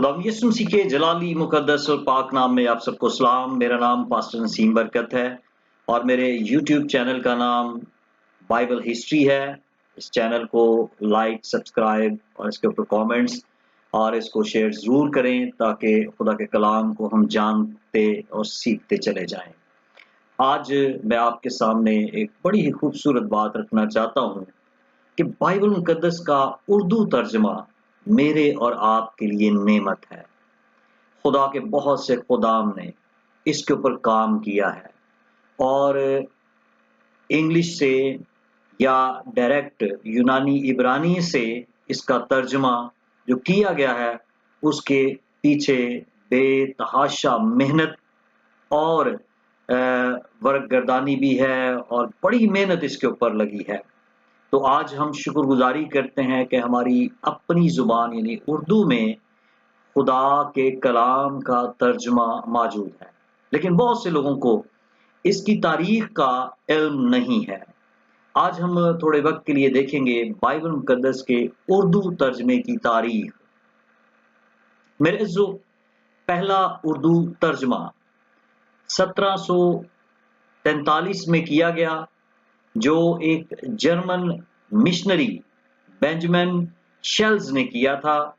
खुदावंद यीशु मसीह के जलाली मुकद्दस और पाक नाम में आप सबको सलाम। मेरा नाम पास्टर नसीम बरकत है और मेरे YouTube चैनल का नाम बाइबल हिस्ट्री है। इस चैनल को लाइक, सब्सक्राइब और इसके ऊपर कमेंट्स और इसको शेयर ज़रूर करें ताकि खुदा के कलाम को हम जानते और सीखते चले जाएं। आज मैं आपके सामने एक बड़ी ही खूबसूरत बात रखना चाहता हूँ कि बाइबल मुकद्दस का उर्दू तर्जमा मेरे और आपके लिए नेमत है। खुदा के बहुत से खुदाम ने इसके ऊपर काम किया है और इंग्लिश से या डायरेक्ट यूनानी इब्रानी से इसका तर्जमा जो किया गया है उसके पीछे बेतहाशा मेहनत और वर्कगर्दानी भी है और बड़ी मेहनत इसके ऊपर लगी है। तो आज हम शुक्रगुजारी करते हैं कि हमारी अपनी ज़ुबान यानी उर्दू में खुदा के कलाम का तर्जुमा मौजूद है, लेकिन बहुत से लोगों को इसकी तारीख का इल्म नहीं है। आज हम थोड़े वक्त के लिए देखेंगे बाइबल मुकद्दस के उर्दू तर्जमे की तारीख। मेरे अज़्ज़ो, पहला उर्दू तर्जमा 1743 में किया गया, जो एक जर्मन मिशनरी बेंजामिन शेल्स ने किया था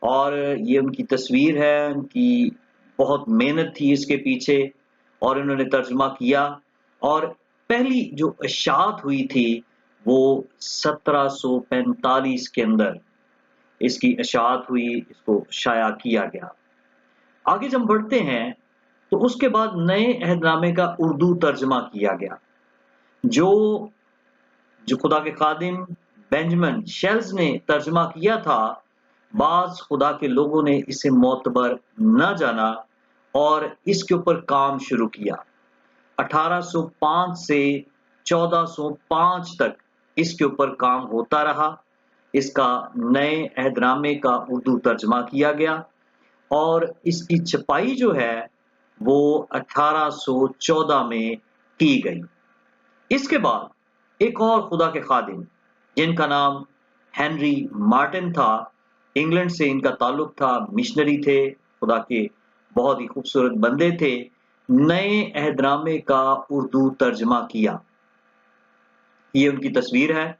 और ये उनकी तस्वीर है। उनकी बहुत मेहनत थी इसके पीछे और इन्होंने तर्जुमा किया और पहली जो इशाअत हुई थी वो 1745 के अंदर इसकी इशाअत हुई, इसको शाया किया गया। आगे जब बढ़ते हैं तो उसके बाद नए अहदनामे का उर्दू तर्जुमा किया गया, जो खुदा के खादिम बेंजामिन शेल्स ने तर्जुमा किया था। बाज़ खुदा के लोगों ने इसे मोतबर न जाना और इसके ऊपर काम शुरू किया। 1805 से 1405 तक इसके ऊपर काम होता रहा। इसका नए अहदनामे का उर्दू तर्जुमा किया गया और इसकी छपाई जो है वो 1814 में की गई। इसके बाद एक और खुदा के खादिम जिनका नाम हेनरी मार्टिन था, इंग्लैंड से इनका ताल्लुक था, मिशनरी थे, खुदा के बहुत ही खूबसूरत बंदे थे, नए अहदनामे का उर्दू तर्जमा किया। ये उनकी तस्वीर है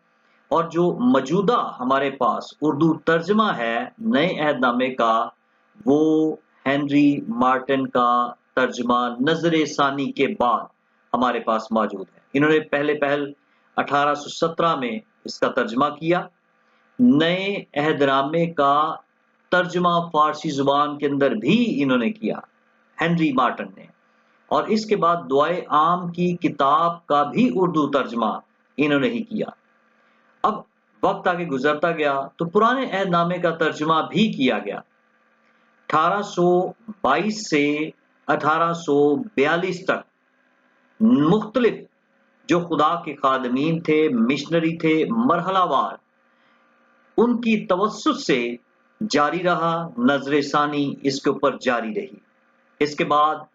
और जो मौजूदा हमारे पास उर्दू तर्जमा है नए अहदनामे का, वो हेनरी मार्टिन का तर्जमा नजर सानी के बाद हमारे पास मौजूद है। इन्होंने पहल 1817 में इसका तर्जमा किया। नए अहदनामे का तर्जुमा फारसी जुबान के अंदर भी इन्होंने किया, हेनरी मार्टिन ने, और इसके बाद दुआए आम की किताब का भी उर्दू तर्जुमा इन्होंने ही किया। अब वक्त आगे गुजरता गया तो पुराने अहदनामे का तर्जुमा भी किया गया। 1822 से 1842 तक मुख्तलिफ जो खुदा के खादमीन थे, मिशनरी थे, मरहलावार उनकी तवस्सुत से जारी रहा। नजर सानी इसके ऊपर जारी रही। इसके बाद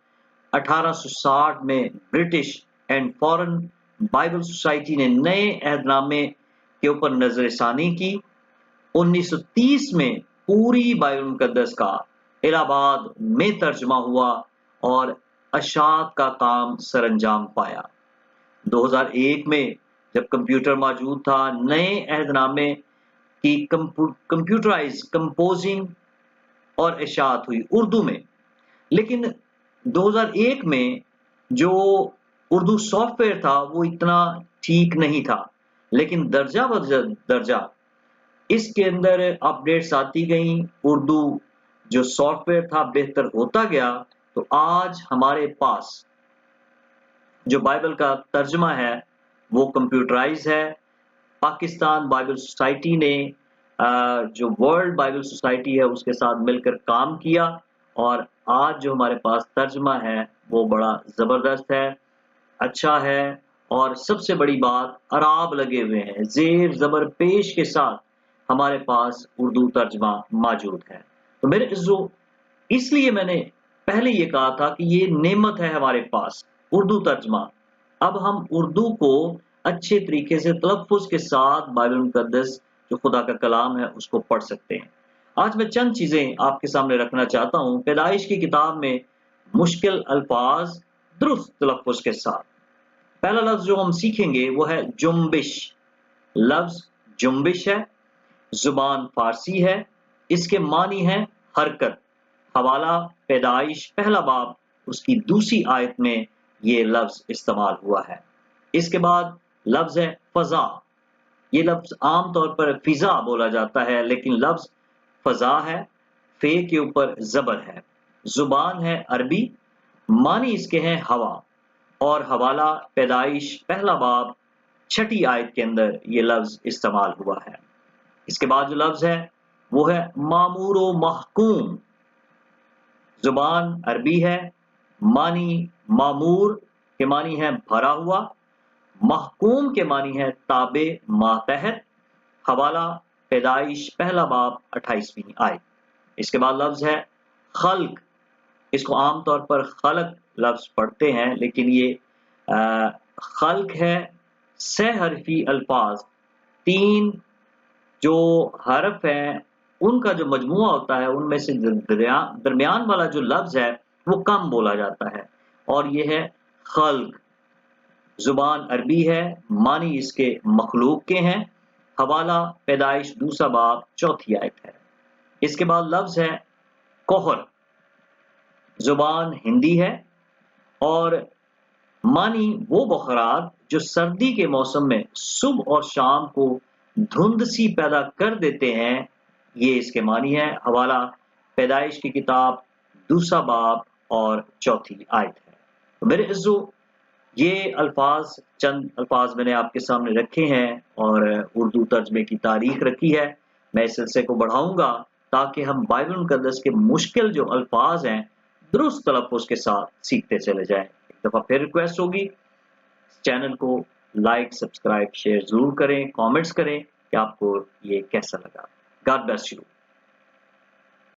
1860 में British and foreign Bible society ने नए अहदनामे के ऊपर नजर सानी की। 1930 में पूरी बाइबल मुकद्दस का इलाहाबाद में तर्जुमा हुआ और अशात का काम सरंजाम पाया। 2001 में जब कंप्यूटर मौजूद था, नए अहदनामे की कंप्यूटराइज कंपोजिंग और इशाअत हुई उर्दू में। लेकिन 2001 में जो उर्दू सॉफ्टवेयर था वो इतना ठीक नहीं था, लेकिन दर्जा दर्जा इसके अंदर अपडेट्स आती गई, उर्दू जो सॉफ्टवेयर था बेहतर होता गया। तो आज हमारे पास जो बाइबल का तर्जुमा है वो कंप्यूटराइज है। पाकिस्तान बाइबल सोसाइटी ने जो वर्ल्ड बाइबल सोसाइटी है उसके साथ मिलकर काम किया और आज जो हमारे पास तर्जुमा है वो बड़ा ज़बरदस्त है, अच्छा है और सबसे बड़ी बात अराब लगे हुए हैं, ज़ेर ज़बर पेश के साथ हमारे पास उर्दू तर्जुमा मौजूद है। तो मेरे इज़्ज़ो, इसलिए मैंने पहले ये कहा था कि ये नेमत है हमारे पास उर्दू तर्जुमा। अब हम उर्दू को अच्छे तरीके से तलफ़्फ़ुज़ के साथ बाइबल मुकद्दस जो खुदा का कलाम है उसको पढ़ सकते हैं। آج میں چند چیزیں آپ کے سامنے رکھنا چاہتا ہوں پیدائش کی کتاب میں مشکل الفاظ درست تلفظ کے ساتھ۔ پہلا لفظ جو ہم سیکھیں گے وہ ہے جنبش۔ لفظ جنبش ہے، زبان فارسی ہے، اس کے معنی ہے حرکت۔ حوالہ پیدائش پہلا باب اس کی دوسری آیت میں یہ لفظ استعمال ہوا ہے۔ اس کے بعد لفظ ہے فضا۔ یہ لفظ عام طور پر فضا بولا جاتا ہے لیکن لفظ فضا ہے، فے کے اوپر زبر ہے۔ زبان ہے عربی، معنی اس کے ہیں ہوا، اور حوالہ پیدائش پہلا باب چھٹی آیت کے اندر یہ لفظ استعمال ہوا ہے۔ اس کے بعد جو لفظ ہے وہ ہے معمور و محکوم۔ زبان عربی ہے، معنی معمور کے معنی ہے بھرا ہوا، محکوم کے معنی ہے تابع ماتحت۔ حوالہ پیدائش پہلا باب 28ویں آیت۔ اس کے بعد لفظ ہے خلق۔ اس کو عام طور پر خلق لفظ پڑھتے ہیں لیکن یہ خلق ہے 6 حرفی الفاظ۔ 3 جو حرف ہیں ان کا جو مجموعہ ہوتا ہے ان میں سے درمیان والا جو لفظ ہے وہ کم بولا جاتا ہے اور یہ ہے خلق۔ زبان عربی ہے، معنی اس کے مخلوق کے ہیں۔ حوالہ پیدائش دوسرا باب 4 آیت ہے۔ اس کے بعد لفظ ہے کوہر۔ زبان ہندی ہے اور معنی وہ بخارات جو سردی کے موسم میں صبح اور شام کو دھند سی پیدا کر دیتے ہیں، یہ اس کے معنی ہے۔ حوالہ پیدائش کی کتاب دوسرا باب اور 4 آیت ہے۔ تو میرے عزیزو، یہ الفاظ چند الفاظ میں نے آپ کے سامنے رکھے ہیں اور اردو ترجمے کی تاریخ رکھی ہے۔ میں اس سلسلے کو بڑھاؤں گا تاکہ ہم بائبل مقدس کے مشکل جو الفاظ ہیں درست تلفظ کے ساتھ سیکھتے چلے جائیں۔ ایک دفعہ پھر ریکویسٹ ہوگی چینل کو لائک، سبسکرائب، شیئر ضرور کریں، کامنٹس کریں کہ آپ کو یہ کیسا لگا۔ God bless you.